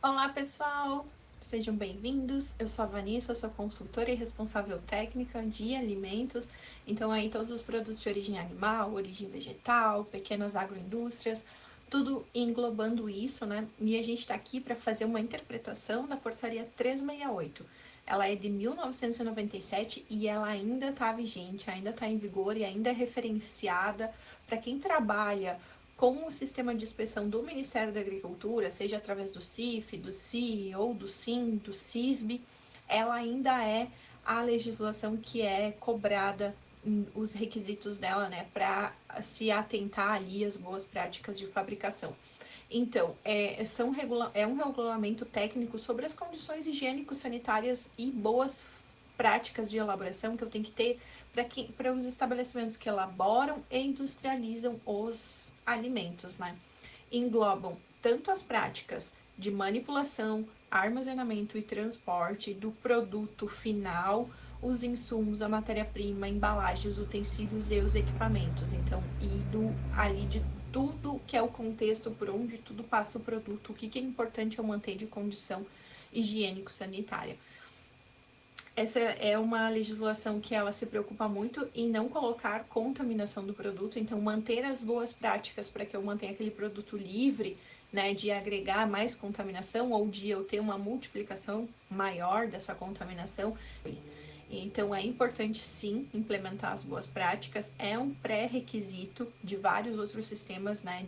Olá, pessoal! Sejam bem-vindos. Eu sou a Vanessa, sou consultora e responsável técnica de alimentos. Então, aí, todos os produtos de origem animal, origem vegetal, pequenas agroindústrias, tudo englobando isso, né? E a gente tá aqui para fazer uma interpretação da Portaria 368. Ela é de 1997 e ela ainda está vigente, ainda está em vigor e ainda é referenciada para quem trabalha com o sistema de inspeção do Ministério da Agricultura, seja através do CIF, do CI ou do SIM, do CISB. Ela ainda é a legislação que é cobrada, os requisitos dela, né, para se atentar ali às boas práticas de fabricação. Então, é um regulamento técnico sobre as condições higiênico-sanitárias e boas práticas de elaboração que eu tenho que ter para os estabelecimentos que elaboram e industrializam os alimentos, né? Englobam tanto as práticas de manipulação, armazenamento e transporte do produto final, os insumos, a matéria-prima, a embalagem, os utensílios e os equipamentos. Então, ali de tudo que é o contexto por onde tudo passa o produto, o que é importante eu manter de condição higiênico-sanitária. Essa é uma legislação que ela se preocupa muito em não colocar contaminação do produto, então manter as boas práticas para que eu mantenha aquele produto livre, né, de agregar mais contaminação ou de eu ter uma multiplicação maior dessa contaminação. Então é importante sim implementar as boas práticas, é um pré-requisito de vários outros sistemas, né,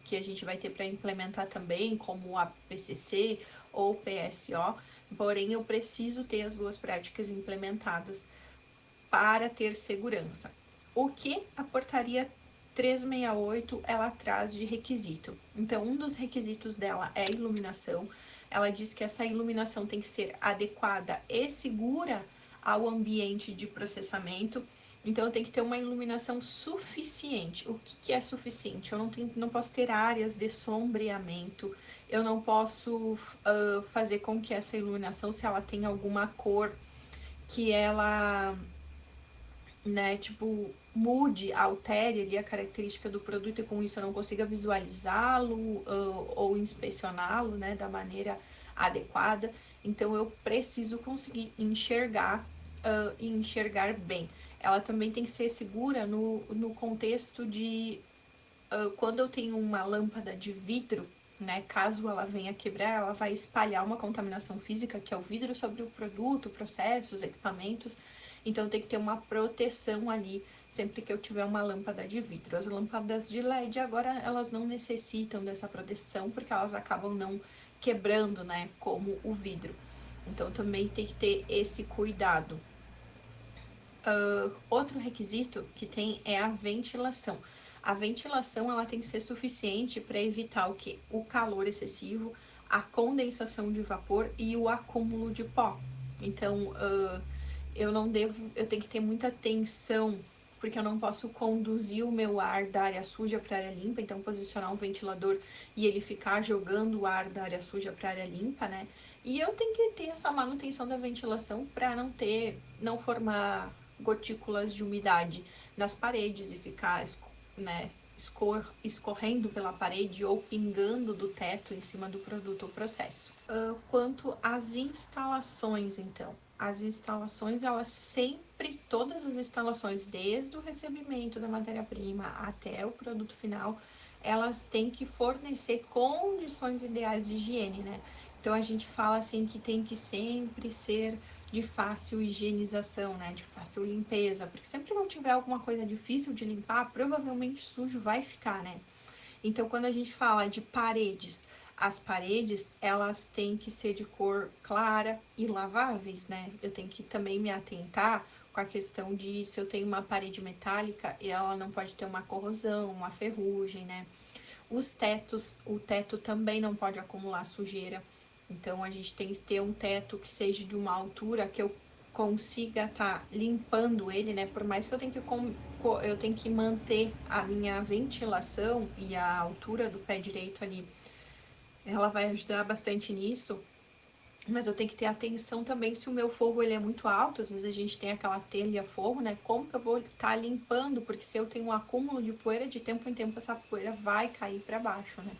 que a gente vai ter para implementar também, como a PCC ou PSO, porém eu preciso ter as boas práticas implementadas para ter segurança. O que a portaria 368 ela traz de requisito? Então, um dos requisitos dela é a iluminação. Ela diz que essa iluminação tem que ser adequada e segura ao ambiente de processamento. Então, tem que ter uma iluminação suficiente. O que é suficiente? Eu não posso ter áreas de sombreamento. Eu não posso fazer com que essa iluminação, se ela tem alguma cor, que ela, né, tipo, mude, altere ali a característica do produto e com isso eu não consiga visualizá-lo ou inspecioná-lo, né, da maneira adequada. Então eu preciso conseguir enxergar e enxergar bem. Ela também tem que ser segura no contexto de quando eu tenho uma lâmpada de vidro, né, caso ela venha quebrar, ela vai espalhar uma contaminação física, que é o vidro, sobre o produto, processos, equipamentos. Então tem que ter uma proteção ali sempre que eu tiver uma lâmpada de vidro. As lâmpadas de LED agora elas não necessitam dessa proteção porque elas acabam não quebrando, né, como o vidro. Então também tem que ter esse cuidado. Outro requisito que tem é a ventilação. A ventilação ela tem que ser suficiente para evitar o que? O calor excessivo, a condensação de vapor e o acúmulo de pó. Então, eu tenho que ter muita atenção, porque eu não posso conduzir o meu ar da área suja para a área limpa, então posicionar um ventilador e ele ficar jogando o ar da área suja para a área limpa, né? E eu tenho que ter essa manutenção da ventilação para não formar gotículas de umidade nas paredes e ficar, né, escorrendo pela parede ou pingando do teto em cima do produto ou processo. Quanto às instalações, então, as instalações, elas sempre, todas as instalações, desde o recebimento da matéria-prima até o produto final, elas têm que fornecer condições ideais de higiene, né? Então a gente fala assim que tem que sempre ser de fácil higienização, né? De fácil limpeza, porque sempre que eu tiver alguma coisa difícil de limpar, provavelmente sujo vai ficar, né? Então quando a gente fala de paredes, as paredes, elas têm que ser de cor clara e laváveis, né? Eu tenho que também me atentar com a questão de se eu tenho uma parede metálica, ela não pode ter uma corrosão, uma ferrugem, né? Os tetos, o teto também não pode acumular sujeira. Então a gente tem que ter um teto que seja de uma altura que eu consiga estar limpando ele, né? Por mais que eu tenho que manter a minha ventilação e a altura do pé direito ali, ela vai ajudar bastante nisso. Mas eu tenho que ter atenção também se o meu forro ele é muito alto, às vezes a gente tem aquela telha forro, né? Como que eu vou estar limpando? Porque se eu tenho um acúmulo de poeira, de tempo em tempo essa poeira vai cair para baixo, né?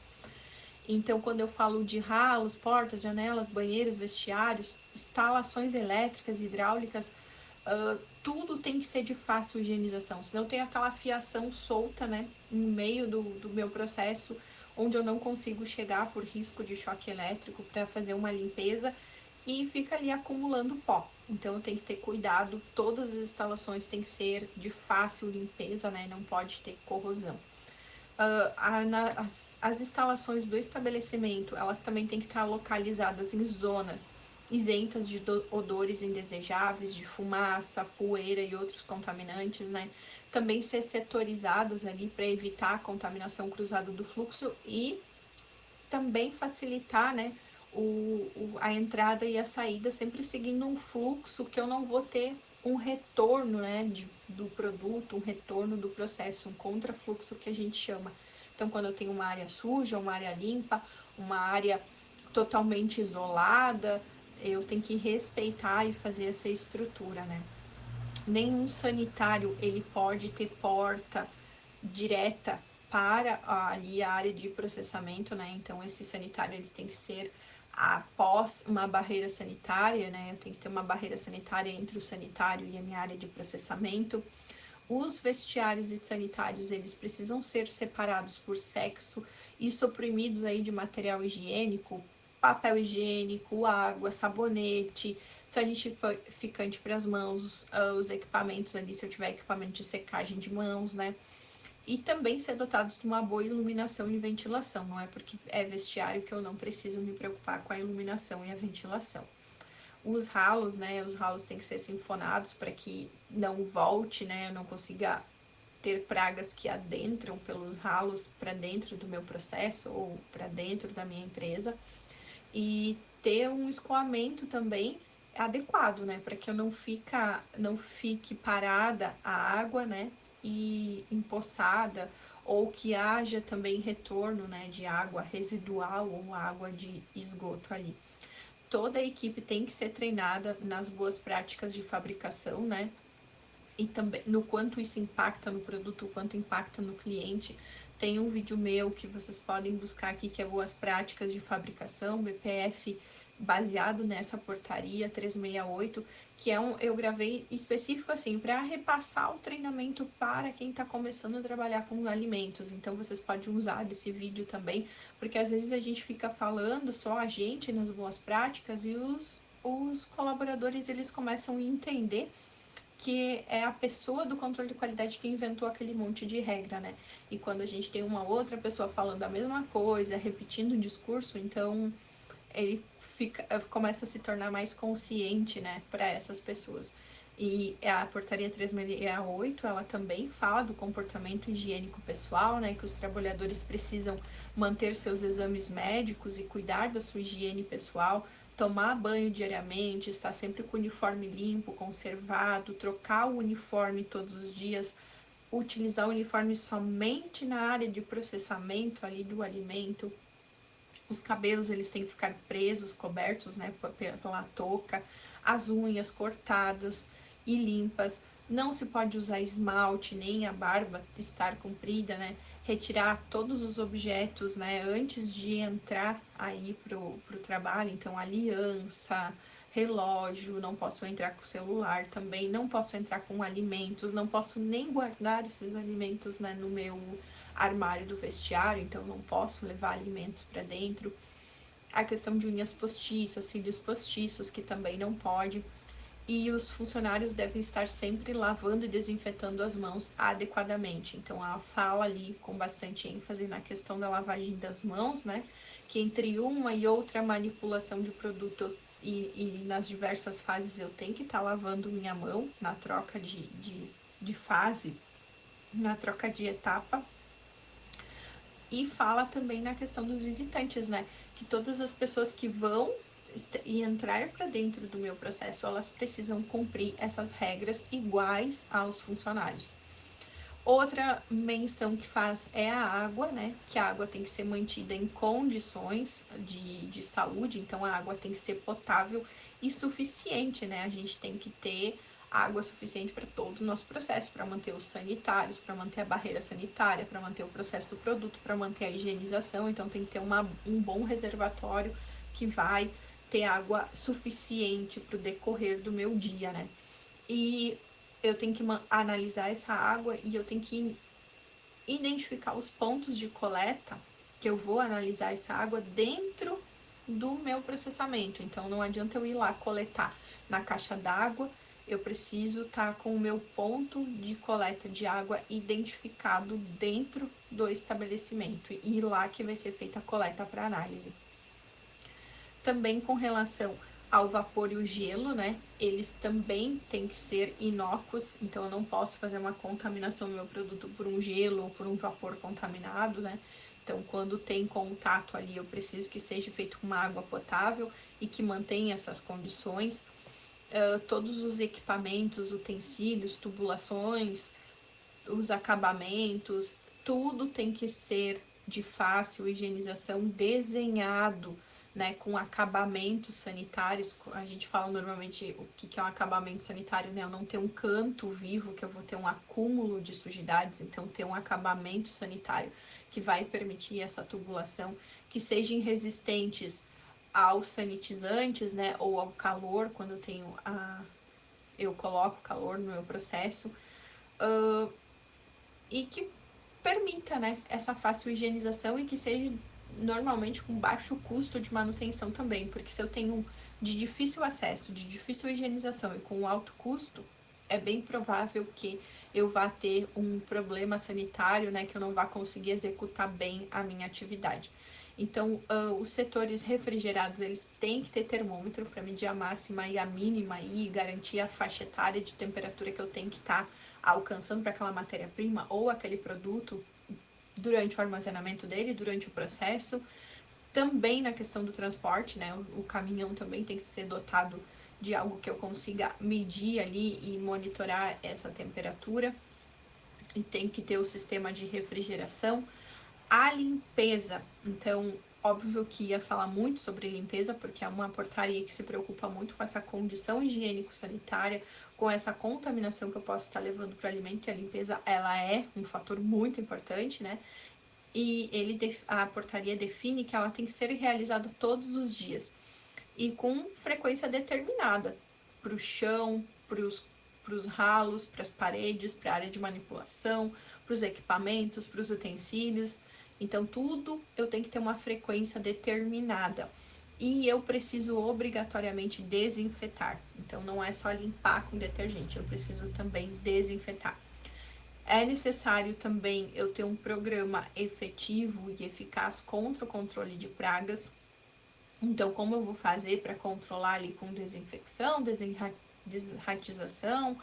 Então, quando eu falo de ralos, portas, janelas, banheiros, vestiários, instalações elétricas, hidráulicas, tudo tem que ser de fácil higienização, senão tem aquela fiação solta, né, no meio do meu processo, onde eu não consigo chegar por risco de choque elétrico para fazer uma limpeza e fica ali acumulando pó. Então eu tenho que ter cuidado, todas as instalações têm que ser de fácil limpeza, né, não pode ter corrosão. As instalações do estabelecimento, elas também têm que estar localizadas em zonas isentas de odores indesejáveis, de fumaça, poeira e outros contaminantes, né? Também ser setorizadas ali para evitar a contaminação cruzada do fluxo e também facilitar, né, a entrada e a saída, sempre seguindo um fluxo que eu não vou ter um retorno, né, do produto, um retorno do processo, um contrafluxo que a gente chama. Então, quando eu tenho uma área suja, uma área limpa, uma área totalmente isolada, eu tenho que respeitar e fazer essa estrutura, né? Nenhum sanitário ele pode ter porta direta para ali a área de processamento, né? Então esse sanitário ele tem que ser após uma barreira sanitária, né? Eu tenho que ter uma barreira sanitária entre o sanitário e a minha área de processamento. Os vestiários e sanitários, eles precisam ser separados por sexo e suprimidos aí de material higiênico, papel higiênico, água, sabonete, sanitificante para as mãos, os equipamentos ali, se eu tiver equipamento de secagem de mãos, né? E também ser dotados de uma boa iluminação e ventilação, não é porque é vestiário que eu não preciso me preocupar com a iluminação e a ventilação. Os ralos, né, os ralos têm que ser sinfonados para que não volte, né, eu não consiga ter pragas que adentram pelos ralos para dentro do meu processo ou para dentro da minha empresa. E ter um escoamento também adequado, né, para que eu não fique parada a água, né, e empoçada, ou que haja também retorno, né, de água residual ou água de esgoto ali. Toda a equipe tem que ser treinada nas boas práticas de fabricação, né, e também no quanto isso impacta no produto, o quanto impacta no cliente. Tem um vídeo meu que vocês podem buscar aqui, que é Boas Práticas de Fabricação, BPF, baseado nessa portaria 368, que eu gravei específico assim, para repassar o treinamento para quem está começando a trabalhar com alimentos. Então vocês podem usar desse vídeo também, porque às vezes a gente fica falando só a gente nas boas práticas e os colaboradores eles começam a entender que é a pessoa do controle de qualidade que inventou aquele monte de regra, né? E quando a gente tem uma outra pessoa falando a mesma coisa, repetindo o discurso, então ele começa a se tornar mais consciente, né, para essas pessoas. E a portaria 368, ela também fala do comportamento higiênico pessoal, né, que os trabalhadores precisam manter seus exames médicos e cuidar da sua higiene pessoal, tomar banho diariamente, estar sempre com o uniforme limpo, conservado, trocar o uniforme todos os dias, utilizar o uniforme somente na área de processamento ali do alimento. Os cabelos eles têm que ficar presos, cobertos, né, pela touca, as unhas cortadas e limpas. Não se pode usar esmalte, nem a barba estar comprida, né? Retirar todos os objetos, né, antes de entrar aí pro trabalho. Então, aliança, relógio, não posso entrar com celular também, não posso entrar com alimentos, não posso nem guardar esses alimentos, né, no meu armário do vestiário, então não posso levar alimentos para dentro. A questão de unhas postiças, cílios postiços, que também não pode. E os funcionários devem estar sempre lavando e desinfetando as mãos adequadamente. Então, ela fala ali com bastante ênfase na questão da lavagem das mãos, né? Que entre uma e outra manipulação de produto e nas diversas fases eu tenho que estar lavando minha mão na troca de fase, na troca de etapa. E fala também na questão dos visitantes, né? Que todas as pessoas que vão e entrar para dentro do meu processo, elas precisam cumprir essas regras iguais aos funcionários. Outra menção que faz é a água, né? Que a água tem que ser mantida em condições de saúde, então a água tem que ser potável e suficiente, né? A gente tem que ter água suficiente para todo o nosso processo, para manter os sanitários, para manter a barreira sanitária, para manter o processo do produto, para manter a higienização. Então tem que ter um bom reservatório que vai ter água suficiente para o decorrer do meu dia, né? E eu tenho que analisar essa água e eu tenho que identificar os pontos de coleta que eu vou analisar essa água dentro do meu processamento. Então não adianta eu ir lá coletar na caixa d'água, eu preciso estar com o meu ponto de coleta de água identificado dentro do estabelecimento e lá que vai ser feita a coleta para análise. Também com relação ao vapor e o gelo, né? Eles também têm que ser inócuos, então eu não posso fazer uma contaminação do meu produto por um gelo ou por um vapor contaminado, né? Então, quando tem contato ali, eu preciso que seja feito com uma água potável e que mantenha essas condições. Todos os equipamentos, utensílios, tubulações, os acabamentos, tudo tem que ser de fácil higienização, desenhado, né, com acabamentos sanitários. A gente fala normalmente o que é um acabamento sanitário, né? Eu não ter um canto vivo, que eu vou ter um acúmulo de sujidades, então ter um acabamento sanitário que vai permitir essa tubulação, que sejam resistentes aos sanitizantes, né, ou ao calor, quando eu coloco calor no meu processo, e que permita, né, essa fácil higienização e que seja normalmente com baixo custo de manutenção também, porque se eu tenho de difícil acesso, de difícil higienização e com alto custo, é bem provável que eu vá ter um problema sanitário, né, que eu não vá conseguir executar bem a minha atividade. Então, os setores refrigerados, eles têm que ter termômetro para medir a máxima e a mínima e garantir a faixa etária de temperatura que eu tenho que estar alcançando para aquela matéria-prima ou aquele produto durante o armazenamento dele, durante o processo. Também na questão do transporte, né, o caminhão também tem que ser dotado de algo que eu consiga medir ali e monitorar essa temperatura. E tem que ter o sistema de refrigeração. A limpeza, então, óbvio que ia falar muito sobre limpeza, porque é uma portaria que se preocupa muito com essa condição higiênico-sanitária, com essa contaminação que eu posso estar levando para o alimento, e a limpeza, ela é um fator muito importante, né? E a portaria define que ela tem que ser realizada todos os dias e com frequência determinada para o chão, para os ralos, para as paredes, para a área de manipulação, para os equipamentos, para os utensílios. Então, tudo eu tenho que ter uma frequência determinada. E eu preciso obrigatoriamente desinfetar. Então, não é só limpar com detergente, eu preciso também desinfetar. É necessário também eu ter um programa efetivo e eficaz contra o controle de pragas. Então, como eu vou fazer para controlar ali com desinfecção, desratização,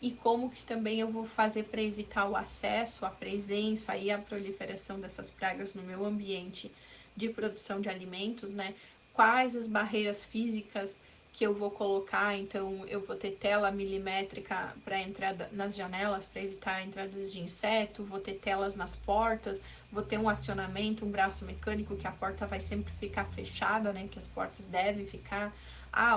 e como que também eu vou fazer para evitar o acesso, a presença e a proliferação dessas pragas no meu ambiente de produção de alimentos, né? Quais as barreiras físicas que eu vou colocar, então eu vou ter tela milimétrica para entrada nas janelas para evitar entradas de inseto, vou ter telas nas portas, vou ter um acionamento, um braço mecânico que a porta vai sempre ficar fechada, né, que as portas devem ficar.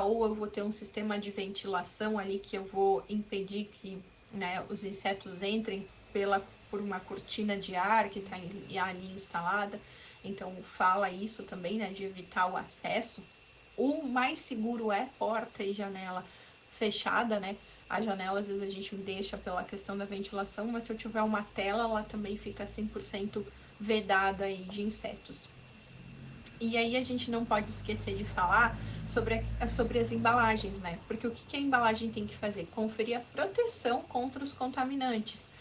Ou eu vou ter um sistema de ventilação ali que eu vou impedir que, né, os insetos entrem por uma cortina de ar que está ali instalada. Então fala isso também, né, de evitar o acesso. O mais seguro é porta e janela fechada, né? A janela, às vezes, a gente deixa pela questão da ventilação, mas se eu tiver uma tela, ela também fica 100% vedada aí de insetos. E aí a gente não pode esquecer de falar sobre as embalagens, né? Porque o que a embalagem tem que fazer? Conferir a proteção contra os contaminantes.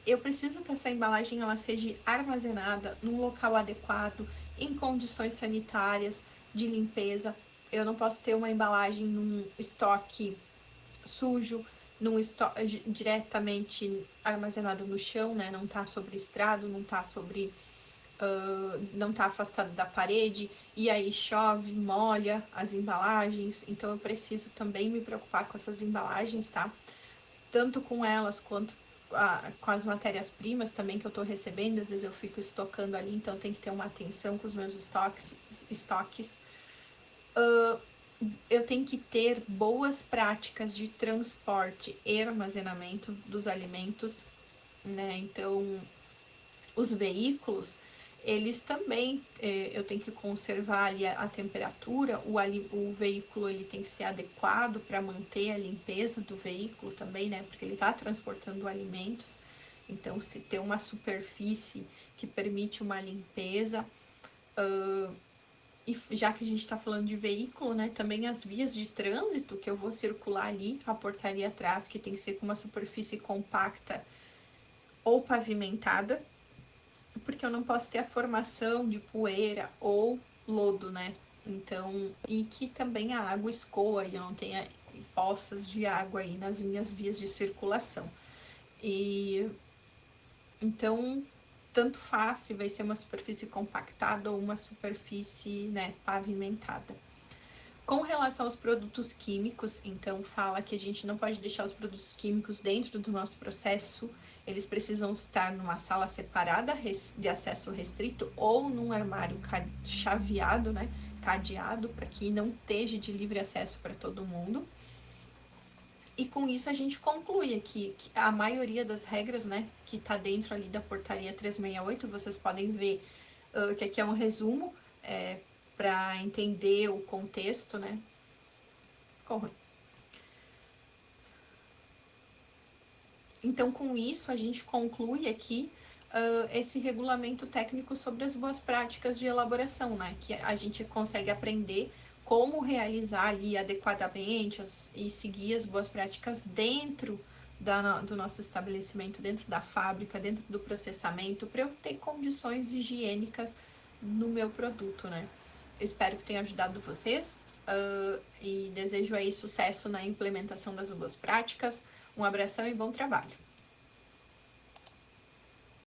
Eu preciso que essa embalagem ela seja armazenada num local adequado, em condições sanitárias, de limpeza. Eu não posso ter uma embalagem num estoque sujo, num estoque diretamente armazenado no chão, né? Não tá sobre estrado, não tá sobre não tá afastado da parede, e aí chove, molha as embalagens. Então eu preciso também me preocupar com essas embalagens, tá? Tanto com elas quanto com as matérias-primas também que eu tô recebendo. Às vezes eu fico estocando ali, então tem que ter uma atenção com os meus estoques. eu tenho que ter boas práticas de transporte e armazenamento dos alimentos, né? Então, os veículos, eles também, eu tenho que conservar ali a temperatura, o veículo ele tem que ser adequado para manter a limpeza do veículo também, né? Porque ele está transportando alimentos, então se tem uma superfície que permite uma limpeza, e já que a gente está falando de veículo, né, também as vias de trânsito que eu vou circular ali, a portaria atrás, que tem que ser com uma superfície compacta ou pavimentada, porque eu não posso ter a formação de poeira ou lodo, né? Então, e que também a água escoa e eu não tenha poças de água aí nas minhas vias de circulação. E então, tanto faz se vai ser uma superfície compactada ou uma superfície, né, pavimentada. Com relação aos produtos químicos, então fala que a gente não pode deixar os produtos químicos dentro do nosso processo, eles precisam estar numa sala separada de acesso restrito ou num armário chaveado, né, cadeado, para que não esteja de livre acesso para todo mundo. E com isso a gente conclui aqui que a maioria das regras, né, que está dentro ali da portaria 368, vocês podem ver que aqui é um resumo, para entender o contexto, né? Ficou ruim. Então, com isso, a gente conclui aqui esse regulamento técnico sobre as boas práticas de elaboração, né? Que a gente consegue aprender como realizar ali adequadamente e seguir as boas práticas dentro do nosso estabelecimento, dentro da fábrica, dentro do processamento, para eu ter condições higiênicas no meu produto, né? Eu espero que tenha ajudado vocês e desejo aí sucesso na implementação das boas práticas. Um abração e bom trabalho!